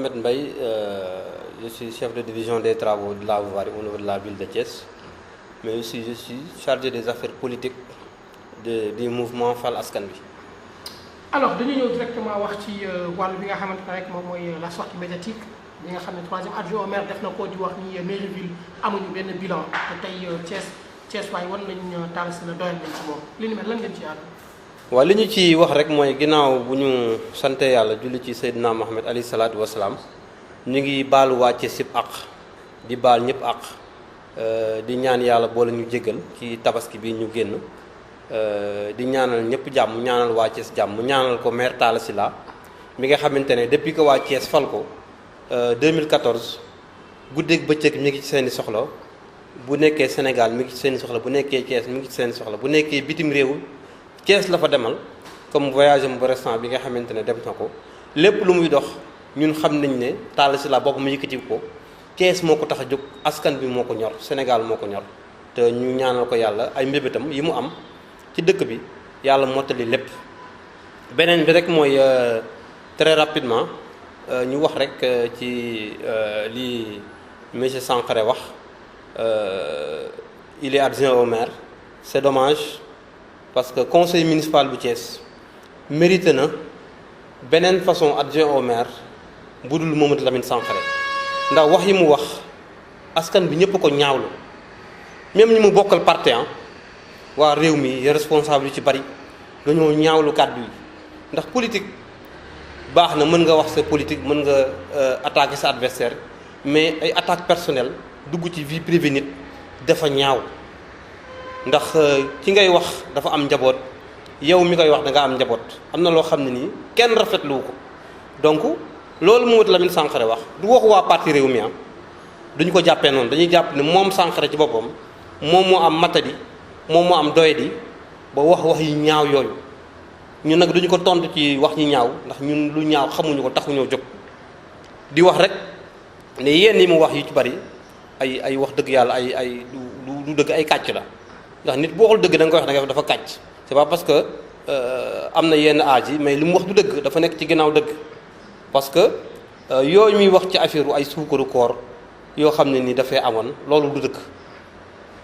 Mohamed Mbaye, je suis chef de division des travaux de la voirie au niveau de la ville de Thiès, mais aussi je suis chargé des affaires politiques du mouvement Fal Askan Wi. Alors dañu ñëw directement wax ci wàllu bi nga xamante ne rek moom mooy la sortie médiatique bi nga xam ne troisième adjoint au maire def na ko di wax ni mairie ville amuñu benn bilan te tey Thiès waaye war nañ Talla Sylla doyal nañ ci moom li ni mel lan ngeen ci àddu. waaw li ñu ci wax rek mooy ginnaaw bu ñu sante yàlla julli ci Seydina Mohamed alayhi salaatu wasalaam ñu ngi baalu waa Thiès yëpp àq di baal ñëpp àq di ñaan yàlla boole ñu jéggal ci tabaski bi ñu génn di ñaanal ñëpp jàmm ñaanal waa Thiès jàmm ñaanal ko maire Talla Sylla mi nga xamante ne depuis que waa Thiès fal ko 2014 guddeeg bëccëg mi ngi ci seeni soxla bu nekkee Sénégal mi ngi ci seeni soxla bu nekkee Thiès mi ngi ci seeni soxla bu nekkee bitim réew Thiès la fa demal comme voyage am bu restant bi nga xamante ne dem na ko lépp lu muy dox ñun xam nañ ne Talla Sylla bopp mu yëkkati ko Thiès moo ko tax a jóg askan bi moo ko ñor Sénégal moo ko ñor te ñu ñaanal ko yàlla ay mbébétam yi mu am ci dëkk bi yàlla mottali lépp. beneen bi rek mooy très rapidement ñu wax rek ci li monsieur Sankaré wax il est adjoint au maire c'est dommage. Parce que conseil municipal bu Thiès mérité na beneen façon adjoint au maire bu dul Mamadou Lamine Sankaré ndax wax yi mu wax askan bi ñëpp ko ñaawlu même ñi mu bokkal parti waa réew mi responsable yu ci bari dañoo ñaawlu kàddu yi ndax politique baax na mën nga wax sa politique mën nga attaquer sa adversaire mais ay attaque personnelle dugg ci vie privée nit dafa ñaaw. ndax ki ngay wax dafa am njaboot yow mi koy wax da nga am njaboot am na loo xam ne nii kenn rafetlu ko donc loolu Mamadou Lamine Sankaré wax du waxu waa parti réew mi duñu ko jàppee noonu dañuy jàpp ne moom Sankaré ci boppam moom moo am matadi moom moo am doyadi ba wax yu ñaaw yooyu ñun nag duñu ko tontu ci wax yi ñaaw ndax ñun lu ñaaw xamuñu ko taxuñoo jóg di wax rek ne yéen yi mu wax yu ci bari ay wax dëgg yàlla ay du dëgg ay kàcc la. ndax nit boo waxul dëgg da nga koy wax da nga dafa kàcc c'est pas parce que am na yenn âge yi mais li mu wax du dëgg dafa nekk ci ginnaaw dëgg parce que yooyu muy wax ci affaire ay suukaru koor yoo xam ne ni dafay amoon loolu du dëgg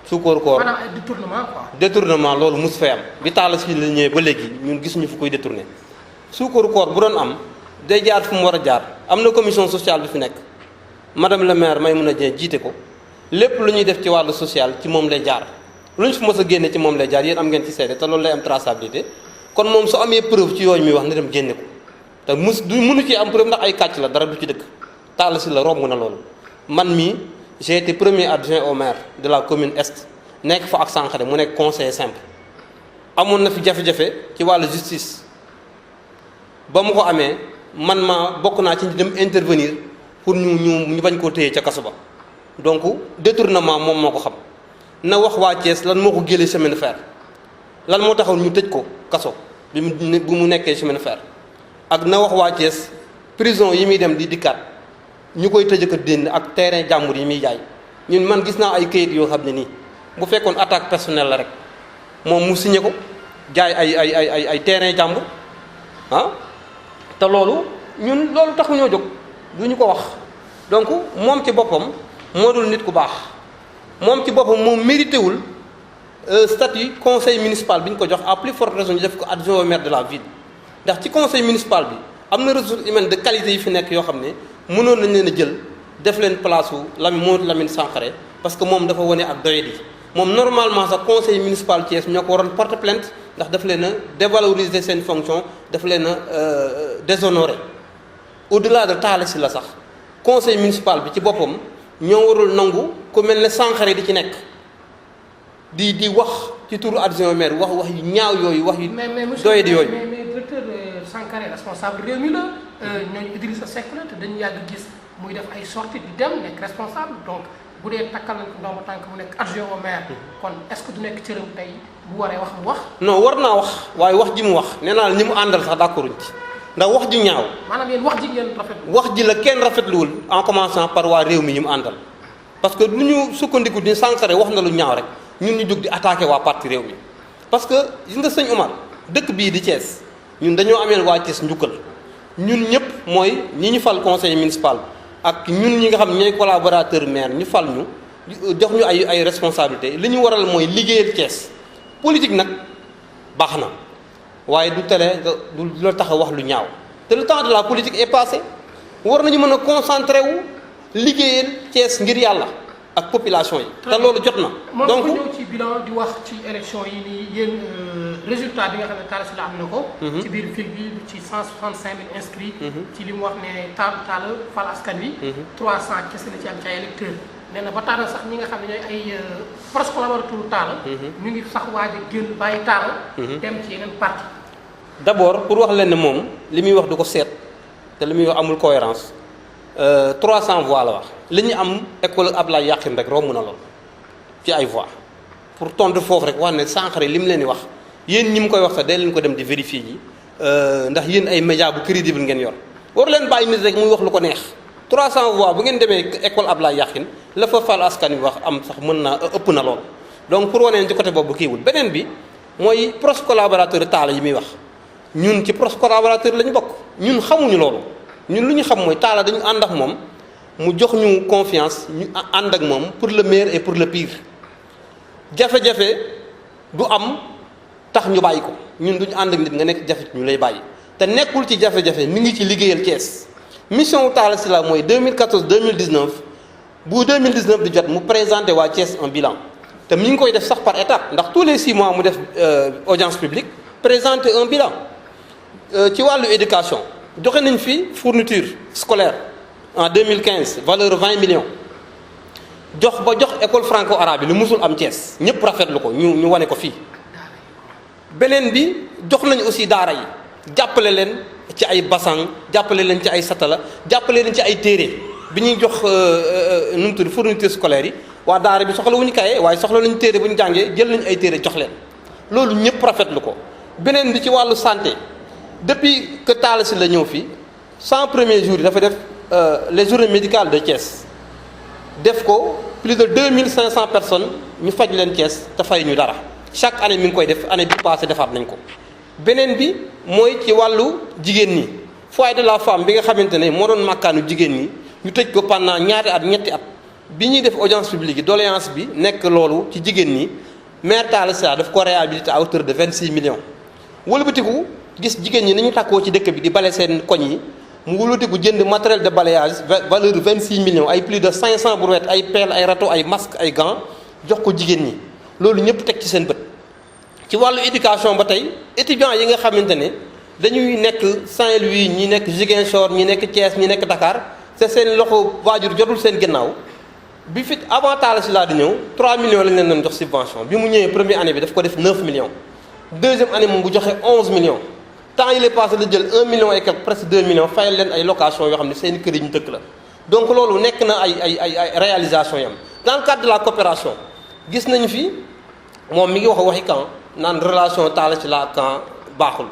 suukaru koor maanaam ay détournement quoi. détournement loolu mus fay am bi Talla Sylla ñëwee ba léegi ñun gisuñu fu koy détourné suukaru koor bu doon am day jaar fu mu war a jaar am na commission sociale bi fi nekk madame le maire Maymouna Dieng jiite ko lépp lu ñuy def ci wàllu social ci moom lay jaar. lu ñu fi mos a génne ci moom lay jaar yéen am ngeen ci seede te loolu lay am traçabilité kon moom su amee preuve ci yooyu muy wax na dem génne ko te mënu ci am preuve ndax ay kàcc la dara du ci dëkk Talla Sylla romb na loolu. man mii j'ai été premier adjoint au maire de la commune est nekk fa ak Sankaré mu nekk conseiller simple amoon na fi jafe-jafe ci wàllu justice ba mu ko amee man ma bokk naa ci dem intervenir pour ñu bañ koo téye ca kaso ba donc détournement moom moo ko xam. na wax waa Thiès lan moo ko génnee chemin de fer lan moo taxaw ñu tëj ko kaso bi mu nekkee chemin de fer ak na wax waa Thiès prison yi muy dem di dikkaat ñu koy tëj ko dénn ak terrain jàmbur yi muy jaay ñun man gis naa ay këyit yoo xam ne nii bu fekkoon attaque personnelle la rek moom mu signé ko jaay ay terrain jàmbur te loolu ñun loolu taxuñoo jóg du ñu ko wax donc moom ci boppam moo dul nit ku baax. moom ci boppam moom mérité wul statut conseil municipal bi ñu ko jox à plus forte raison ñu def ko adjoint au maire de la ville ndax ci conseil municipal bi am na ressources humaines de qualité yi fi nekk yoo xam ne mënoon nañ leen a jël def leen place su Mamadou Lamine Sankaré parce que moom dafa wane ak doyadi moom normalement sax conseil municipal Thiès ñoo ko waroon porter plainte ndax daf leen a dévaloriser seen fonction daf leen a déshonorer au-delà de Talla Sylla sax conseil municipal bi ci boppam. ñoo warul nangu ku mel ne Sankaré di ci nekk di wax ci turu adjoint maire wax yu ñaaw yooyu wax yu doyadi yooyu. mais directeur Sankaré responsable réew mi la ñooñu Idrissa Seck la te dañu yàgg gis muy def ay sorties di dem nekk responsable donc bu dee takkal nañ ko ndomba tànk mu nekk adjoint au maire kon est-ce que du nekk cëram tey bu waree wax mu wax. non war naa wax waaye wax ji mu wax nee naa la ñi mu àndal sax d'accorduñ ci. ndax wax ji ñaaw. maanaam yéen wax ji ngeen rafetlu. wax ji la kenn rafetluwul en commençant par waa réew mi ñu mu àndal parce que lu ñu sukkandiku ni Sankaré wax na lu ñaaw rek ñun ñu jóg di attaqué waa parti réew mi parce que gis nga sëñ Omar dëkk bii di Thiès ñun dañoo ameel waa Thiès njukkal ñun ñëpp mooy ñi ñu fal conseil municipal ak ñun ñi nga xam ñooy collaborateur maire ñu fal ñu jox ñu ay responsabilité li ñu waral mooy liggéeyal Thiès politique nag baax na waaye du tere nga du la tax a wax lu ñaaw te le temps de la politique est passé war nañu mën a concentré wu liggéeyal Thiès ngir yàlla ak population yi. te loolu jot na. donc moom ñëw ci bilan di wax ci élection yi nii yéen résultat bi nga xam ne Talla Sylla am na ko. ci biir ville bi ci 165 000 inscrits. ci li mu wax ne Talla fal askan wi. 300 kese la ci am ci ay électeurs. nee na ba tax na sax ñi nga xam ne ñooy ay proche collaborateur Talla. ñu ngi sax waaj a génn bàyyi Talla. dem ci yeneen parti. d'abord pour wax leen ne moom li muy wax du ko seet te li muy wax amul cohérence 300 voix la wax li ñu am école Ablaye Yakhine rek romb na lool ci ay voix pour tontu foofu rek wax ne Sankhare li mu leen di wax yéen ñi mu koy wax sax day leen ko dem di vérifier yi ndax yéen ay média bu crédible ngeen yor war leen bàyyi nit rek muy wax lu ko neex 300 voix bu ngeen demee école Ablaye Yakhine la fa fal askan wi wax am sax mën naa ëpp na lool donc pour wane ci côté boobu kiiwul beneen bi mooy proche collaborateur Talla yi muy wax ñun ci proche collaborateur la ñu bokk ñun xamuñu loolu ñun lu ñu xam mooy Talla dañu ànd ak moom mu jox ñu confiance ñu ànd ak moom pour le meilleur et pour le pire jafe-jafe du am tax ñu bàyyi ko ñun duñu ànd ak nit nga nekk jafe ñu lay bàyyi te nekkul ci jafe-jafe mi ngi ci liggéeyal Thiès mission wu Talla Sylla mooy 2014 2019 bu 2019 di jot mu présenté waa Thiès un bilan te mi ngi koy def sax par étape ndax tous les 6 mois mu def audience publique présenter un bilan ci wàllu éducation joxe nañ fi fourniture scolaire en 2015 valeur 20 millions jox école franco-arabe bi lu musul am Thiès ñëpp rafetlu ko ñu wane ko fii beneen bi jox nañ aussi daara yi jàppale leen ci ay basang jàppale leen ci ay satala jàppale leen ci ay téere bi ñuy jox nu mu tudd fourniture scolaire yi waa daara bi soxla wu ñu kaye waaye soxla nañu téere bu ñu jàngee jël nañu ay téere jox leen loolu ñëpp rafetlu ko beneen bi ci wàllu santé depuis que Talla Sylla ñëw fii 100 premiers jours yi dafa def les journées médicales de Thiès def ko plus de 2500 personnes ñu faj leen Thiès te fay ñu dara chaque année mi ngi koy def année bi passé defaat nañ ko beneen bi mooy ci wàllu jigéen ñi foyer de la femme bi nga xamante ne moo doon màkkaanu jigéen ñi ñu tëj ko pendant ñaari at ñetti at bi ñuy def audience publique yi doléance bi nekk loolu ci jigéen ñi maire Talla Sylla daf ko réhabilité à hauteur de 26 millions wëlbatiku gis jigéen ñi ni ñu takkoo ci dëkk bi di bale seen koñ yi mu wëlbatiku jënd matériel de balayage valeur 26 millions ay plus de 500 brouettes ay pelle ay râteau ay masque ay gants jox ko jigéen ñi loolu ñëpp teg ci seen bët ci wàllu éducation ba tey étudiants yi nga xamante ne dañuy nekk Saint-Louis ñi nekk Ziguinchor ñi nekk Thiès ñi nekk Dakar te seen loxo waajur jotul seen ginnaaw bi fi avant Talla Sylla di ñëw 3 millions lañ leen doon jox subvention bi mu ñëwee première année bi daf ko def 9 millions deuxième année moom bu joxe 11 millions temps il est passé la jël 1 million et quelque presque 2 millions fayal leen ay location yoo xam ne seen kër yi ñu dëkk la donc loolu nekk na ay réalisation yam dans le cadre de la coopération gis nañu fi moom mi ngi waxi camp naan relation Talla Sylla camp baaxul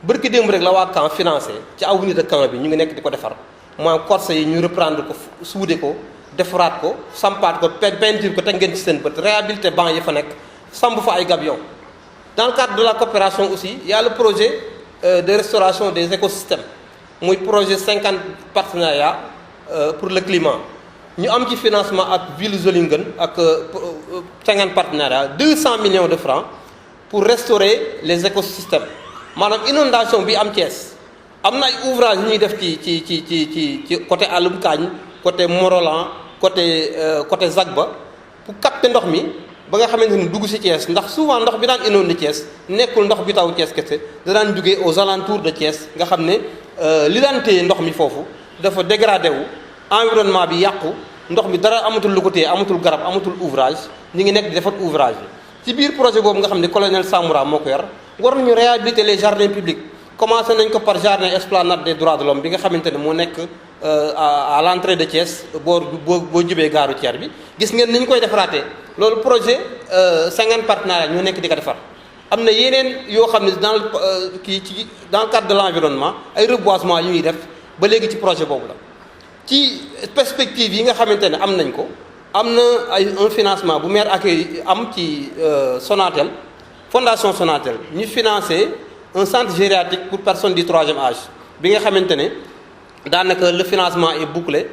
bërki démb rek la waa camp financé ci avenue de camp bi ñu ngi nekk di ko defar mooy corse yi ñu reprendre ko suude ko defaraat ko sampaat ko peinture ko teg ngeen ci seen bët réhabilité banc yi fa nekk samb fa ay gabion dans le cadre de la coopération aussi il y a le projet de restauration des écosystèmes muy projet 50 partenariats pour le climat ñu am ci financement ak ville Zolingen ak 50 partenariats 200 millions de francs pour restaurer les écosystèmes maanaam inondation bi am Thiès am na ay ouvrage yu ñuy def ci côté Alum Kaañ côté Morolan côté Zagba pour capter ndox mi ba nga xamante ni dugg ci Thiès ndax souvent ndox bi daan inondé Thiès nekkul ndox bi taw Thiès kese da daan jógee aux alentours de Thiès nga xam ne li daan téye ndox mi foofu dafa dégradé wu environnement bi yàqu ndox mi dara amatul lu ko téye amatul garab amatul ouvrage ñu ngi nekk di defar ouvrage bi ci biir projet boobu nga xam ne colonel Samoura moo ko yor war nañu réhabiliter les jardins publics commencé nañ ko par jardin esplanade des droits de l'homme bi nga xamante ne moo nekk à l'entrée de Thiès boo jubee gaaru Thiès bi gis ngeen ni ñu koy defaraatee loolu projet 50 partenariats ñoo nekk di ko defar am na yeneen yoo xam ne dans le cadre de l'environnement ay reboisement yu ñuy def ba léegi ci projet boobu la ci perspective yi nga xamante ne am nañ ko am na un financement bu maire accueil am ci Sonatel fondation Sonatel ñu financé un centre gériatrique pour personnes du troisième âge bi nga xamante ne daanaka le financement est bouclé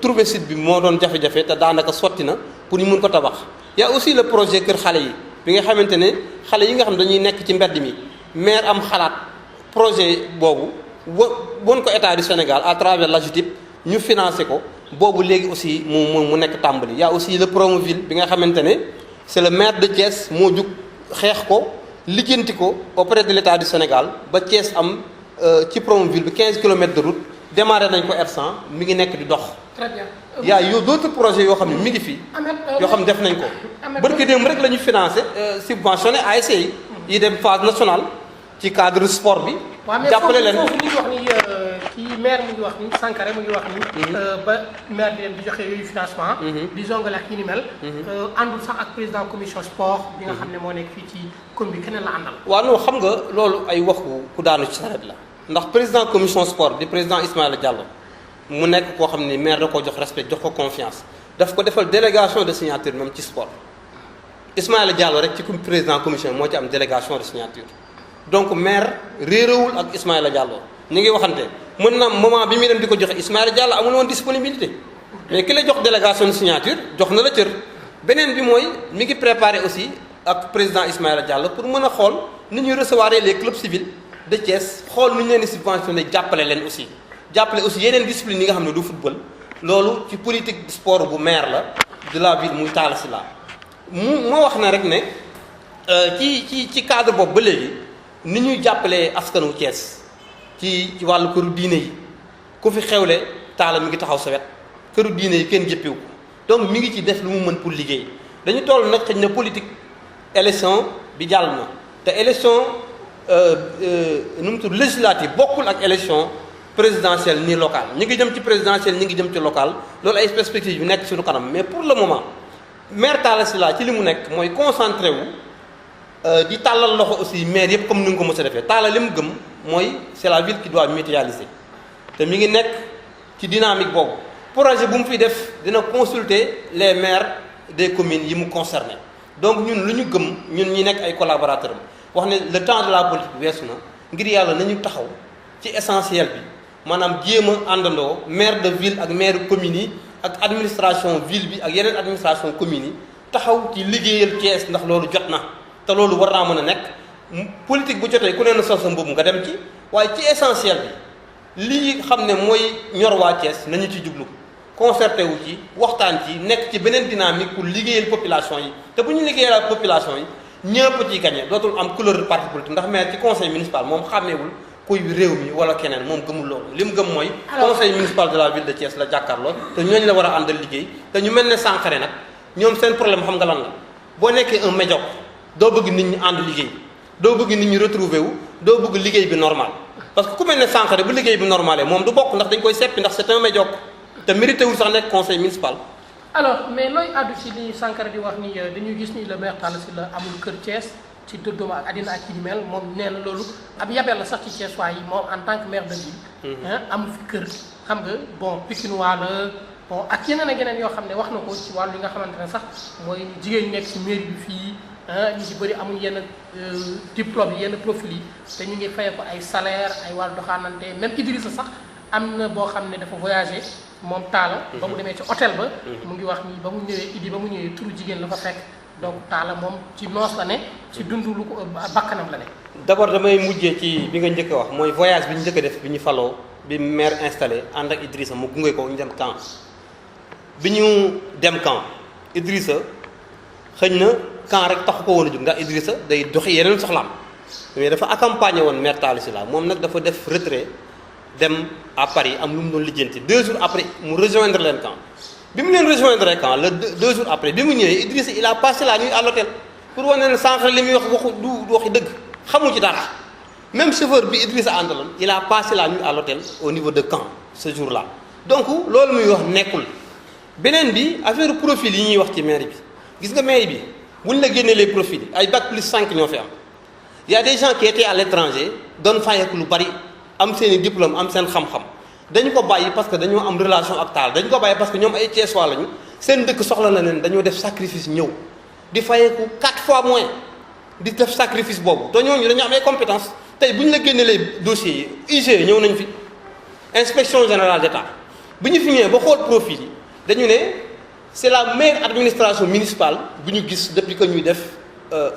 trouver site bi moo doon jafe-jafe te daanaka sotti na pour ñu mun ko tabax. y a aussi le projet kër xale yi bi nga xamante ne xale yi nga xam dañuy nekk ci mbedd mi maire am xalaat projet boobu won ko état du Sénégal à travers l'AGETIP ñu financé ko boobu léegi aussi mu nekk tàmbali. y a aussi le Promoville bi nga xamante ne c'est le maire de Thiès moo jug xeex ko lijjanti ko auprès de l'état du Sénégal ba Thiès am ci Promoville bi 15 kilomètres de route démarré nañ ko R100 mi ngi nekk di dox. très bien. y a d'autres projets yoo xam ne mi ngi fi. yoo xam ne def nañ ko. barki démb rek la ñu financé subventionné ASC yi dem phase nationale ci cadre sport bi. jàppale leen foofu ñu ngi wax ni ci maire mu ngi wax ni Sankharé mu ngi wax ni. ba maire di leen di joxe yooyu financement. di zongale ak yi ni mel. àndul sax ak président commission sport. bi nga xam ne moo nekk fii ci commune bi keneen la àndal. waaw non xam nga loolu ay waxu ku daanu ci saret la ndax président commission sport di président Ismaïla Diallo mu nekk koo xam ne maire da ko jox respect jox ko confiance daf ko defal délégation de signature même ci sport Ismaïla Diallo rek ci président commission moo ci am délégation de signature. donc maire réeréwul ak Ismaïla Diallo ñu ngi waxante mën na moment bi muy dem di ko joxe Ismaïla Diallo amul woon disponibilité mais ki la jox délégation de signature jox na la cër beneen bi mooy mi ngi préparé aussi ak président Ismaïla Diallo pour mën a xool ni ñuy recevoir les clubs civils de Thiès xool nu ñu leen di subventionné jàppale leen aussi jàppale aussi yeneen discipline yi nga xam ne du football loolu ci politique sport bu maire la de la ville muy Talla Sylla moo wax na rek ne ci cadre boobu ba léegi ni ñuy jàppalee askanu Thiès ci wàllu këru diine yi ku fi xewle Talla mi ngi taxaw sa wet këru diine yi kenn jëppiwu ko donc mi ngi ci def lu mu mën pour liggéey dañu toll nag xëy na politique élection bi jàll na te élection nu mu tudd législative bokkul ak élection présidentielle ni locale ñi ngi jëm ci présidentielle ñi ngi jëm ci locale loolu ay perspectives yu nekk suñu kanam mais pour le moment maire Talla Sylla ci li mu nekk mooy concentré wu di tàllal loxo aussi maire yëpp comme ni nga ko mos a defee Talla li mu gëm mooy c'est la ville qui doit mutualiser te mi ngi nekk ci dynamique boobu projet bu mu fi def dina consulter les maires des communes yi mu concerné donc ñun lu ñu gëm ñun ñi nekk ay collaborateurs am wax ne le temps de la politique weesu na ngir yàlla nañu taxaw ci essentiel bi maanaam jéem a àndandoo maire de ville ak maire communes yi ak administration ville bi ak yeneen administration communes yi taxaw ci liggéeyal Thiès ndax loolu jot na te loolu war naa mën a nekk politique bu jotee ku ne na sol sa mbubb nga dem ci waaye ci essentiel bi lii xam ne mooy ñor waa Thiès nañu ci jublu concerté wu ci waxtaan ci nekk ci beneen dynamique pour liggéeyal population yi te bu ñu liggéeyal population yi ñëpp ciy gagné dootul am couleur de parti politique ndax maire ci conseil municipal moom xàmmeewul kuy réew mi wala keneen moom gëmul loolu li mu gëm mooy conseil municipal de la ville de Thiès la jàkkaarloo te ñooñu la war a àndal liggéey te ñu mel ne Sankharé nag ñoom seen problème xam nga lan la boo nekkee un médiocre doo bëgg nit ñi ànd liggéey doo bëgg nit ñi retrouver wu doo bëgg liggéey bi normal parce que ku mel ne Sankharé bu liggéey bi normalé moom du bokk ndax dañ koy seppi ndax c'est un médiocre te mérité wul sax nekk conseil municipal. alors mais looy àddu ci li Sankharé di wax ni dañuy gis ni le maire Talla Sylla amul kër Thiès ci dëddoom ak àddina ak yi mel moom nee na loolu ab yabeel la sax ci Thiès waa yi moom en tant que maire de ville. amul fi kër xam nga bon Pikinois la bon ak yeneen ak yeneen yoo xam ne wax na ko ci wàllu yi nga xamante ne sax mooy jigéen ñi nekk ci mairie bi fii. ñu ci bëri amuñ yenn diplôme yi yenn profil yi te ñu ngi fay ko ay salaire ay wàllu doxaanante même Idrissa sax am na boo xam ne dafa voyagé moom Talla ba mu demee ci hôtel ba mu ngi wax ni ba mu ñëwee Idi ba mu ñëwee turu jigéen la fa fekk donc Talla moom ci noos la ne ci dund lu ko bakkanam la ne d'abord damay mujjee ci bi nga njëkk a wax mooy voyage bi ñu njëkk a def bi ñu faloo bi maire installé ànd ak Idrissa mu gunge ko ñu dem camp bi ñu dem camp Idrissa xëñ na camp rek taxu ko woon a jóg ndax Idrissa day doxi yeneen soxlaam mais dafa accompagné woon maire Talla Sylla moom nag dafa def retrait dem à Paris am lu mu doon lijjanti 2 jours après mu rejoindre leen camp bi mu leen rejoindre camp le 2 jours après bi mu ñëwee Idrissa il a passé la nuit à l'hôtel pour wane ne Sankharé li muy wax waxu du waxi dëgg xamul ci dara même chauffeur bi Idrissa àndaloon il a passé la nuit à l'hôtel au niveau de camp ce jour là donc loolu muy wax nekkul beneen bi affaire profil yi ñuy wax ci maire bi gis nga maire bi buñ la génnee les profils ay bac plus 5 ñoo fi am y a des gens qui étaient à l'étranger doon fayeeku lu bari am seen i diplôme am seen xam-xam dañu ko bàyyi parce que dañoo am relation ak Talla dañu ko bàyyi parce que ñoom ay Thiessois lañu seen dëkk soxla na leen dañoo def sacrifice ñëw di fayeeku 4 fois moins di def sacrifice boobu te ñooñu dañoo am ay compétences tey bu ñu la génnelee dossiers yi IGE ñëw nañ fi inspection générale d'État bi ñu fi ñëwee ba xool profil yi dañu ne c'est la meilleure administration municipale bu ñu gis depuis que ñuy def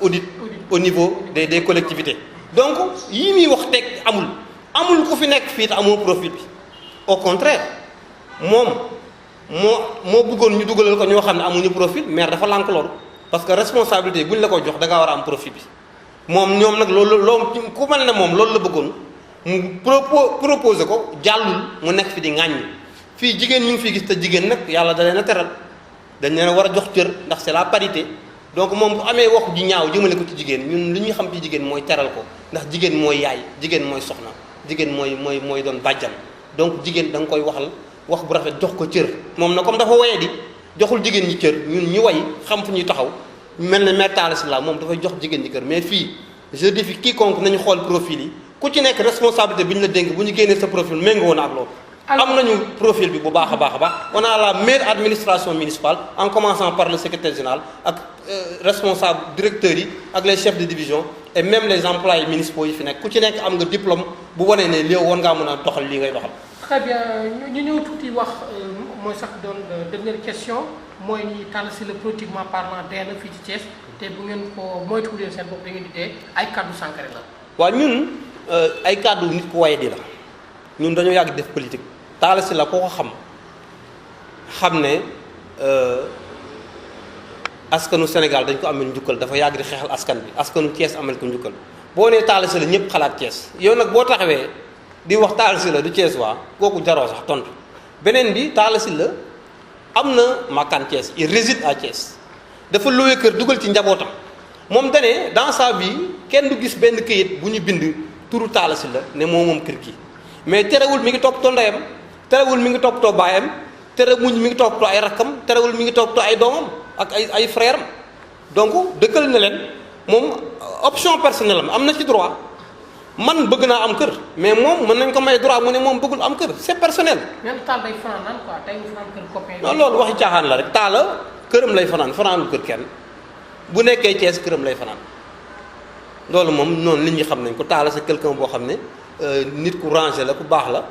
audit au niveau des collectivités. donc yii muy wax teg amul ku fi nekk fii te amul profil bi au contraire moom moo bëggoon ñu dugalal ko ñoo xam ne amuñu profil maire dafa lànk loolu parce que responsabilité bu ñu la ko jox da ngaa war a am profil bi moom ñoom nag loolu ku mel ne moom loolu la bëggoon mu proposé ko jàllul mu nekk fi di ŋàññi fii jigéen ñu ngi fi gis te jigéen nag yàlla da leen a teral dañ leen war a jox cër ndax c'est la parité donc moom bu amee wax ju ñaaw jëmale ko ci jigéen ñun li ñuy xam ci jigéen mooy teral ko ndax jigéen mooy yaay jigéen mooy soxna jigéen mooy doon bàjjan donc jigéen da nga koy waxal wax bu rafet jox ko cër moom na comme dafa waye di joxul jigéen ñi cër ñun ñu way xam fu ñuy taxaw mel ne maire Talla Sylla moom dafay jox jigéen ñi cër mais fii je défie quiconque nañu xool profil yi ku ci nekk responsabilité bi ñu la dénk bu ñu génnee sa profil méngoo na ak loolu am nañu profil bi bu baax a baax on a la meilleure administration municipale en commençant par le secrétaire général ak responsable directeurs yi ak les chefs de division et même les employés municipaux yi fi nekk ku ci nekk am nga diplôme bu wanee ne léew war ngaa mën a doxal lii ngay doxal. très bien ñu ñëw tuuti wax mooy sax doon dernière question mooy ni Talla Sylla politiquement parlant dee na fii ci Thiès te bu ngeen ko moytuwulee seen bopp da ngeen di dee ay kaddu Sankharé la. waaw ñun ay kaddu nit ku waye di la ñun dañoo yàgg def politique Talla Sylla koo ko xam ne askanu Sénégal dañ ko amel njukkal dafa yàgg di xeexal askan bi askanu Thiès amel ko njukkal boo nee Talla Sylla ñëpp xalaat Thiès yow nag boo taxawee di wax Talla Sylla du Thiès waa kooku jaroo sax tontu beneen bi Talla Sylla am na makkaan Thiès il réside à Thiès dafa loué kër dugal ci njabootam moom dane dans sa vie kenn du gis benn këyit bu ñu bind turu Talla Sylla ne moom kër gi mais terewul mi ngi toppatoo ndeyam terewul mi ngi toppatoo baayam terewul mi ngi toppatoo ay rakkam terewul mi ngi toppatoo ay doomam ak ay frère am donc dëkkal na leen moom option personnelle am na ci droit man bëgg naa am kër mais moom mën nañ ko may droit mu ne moom bëggul am kër c'est personnel. même Talla day fanaan naan quoi tey mu fanaan kër copain. non loolu waxi caaxaan la rek Talla këram lay fanaanul kër kenn bu nekkee Thiès këram lay fanaan loolu moom noonu nit ñi xam nañ ko Talla c'est quelqu'un boo xam ne nit ku rangé la ku baax la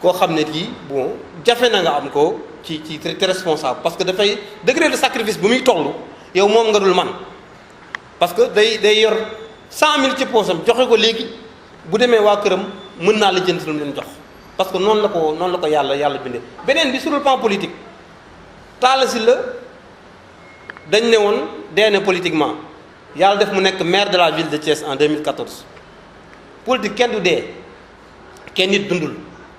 koo xam ne kii bon jafe na nga am ko ci très responsable parce que dafay degré de sacrifice bu muy toll yow moom nga dul man parce que day yor 100 000 ci poosam joxe ko léegi bu demee waa këram mën naa la jënd lu mu leen jox parce que noonu la ko yàlla bindee. beneen bi sur le plan politique Talla Sylla dañ ne woon dee na politiquement yàlla def mu nekk maire de la ville de Thiès en 2014 politique kenn du dee kenn nit dundul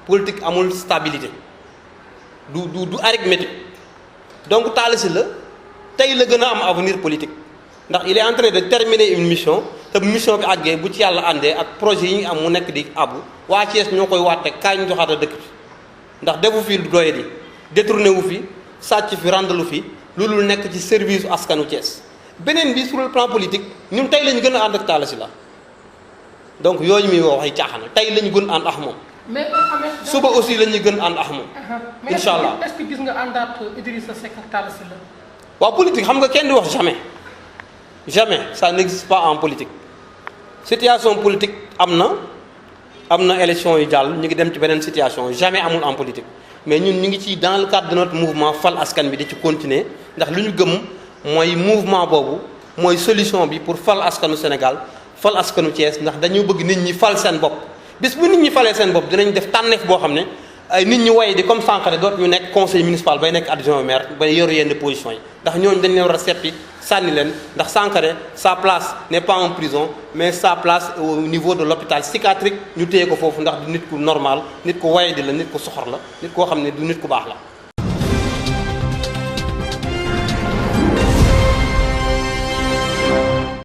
politique amul stabilité du arithmétique donc Talla Sylla tey la gën a am avenir politique ndax il est en train de terminer une mission te mission bi àggee bu ci yàlla àndee ak projet yi ñu am mu nekk di abu waa Thiès ñoo koy waate kaay ñu joxaat a dëkk bi ndax defu fi lu doye di détourné wu fi sàcc fi randalu fi loolu nekk ci service askanu Thiès beneen bi sur le plan politique ñun tey lañu gën a ànd ak Talla Sylla donc yooyu muy wax ay caaxaan tey lañu gën ànd ak moom mais suba aussi lañuy gën ànd ak moom incha allah est-ce que gis nga àndaat Idrissa Seck ak Talla Sylla waaw politique xam nga kenn di wax jamais ça n'existe pas en politique situation politique am na élection yu jàll ñu ngi dem ci beneen situation jamais amul en politique mais ñun ñu ngi ci dans le cadre de notre mouvement fal askan bi di ci continuer ndax lu ñu gëm mooy mouvement boobu mooy solution bi pour fal askanu Sénégal fal askanu Thiès ndax dañu bëgg nit ñi fal seen bopp bis bu nit ñi falee seen bopp dinañ def tànneef boo xam ne ay nit ñi waye di comme Sankharé doot ñu nekk conseil municipal bay nekk adjoint au maire bay yor yenn position yi ndax ñooñu dañ leen war a seppi sànni leen ndax Sankharé sa place n'est pas en prison mais sa place au niveau de l'hôpital psychiatrique ñu téye ko foofu ndax du nit ku normal nit ku waye di la nit ku soxor la nit koo xam ne du nit ku baax la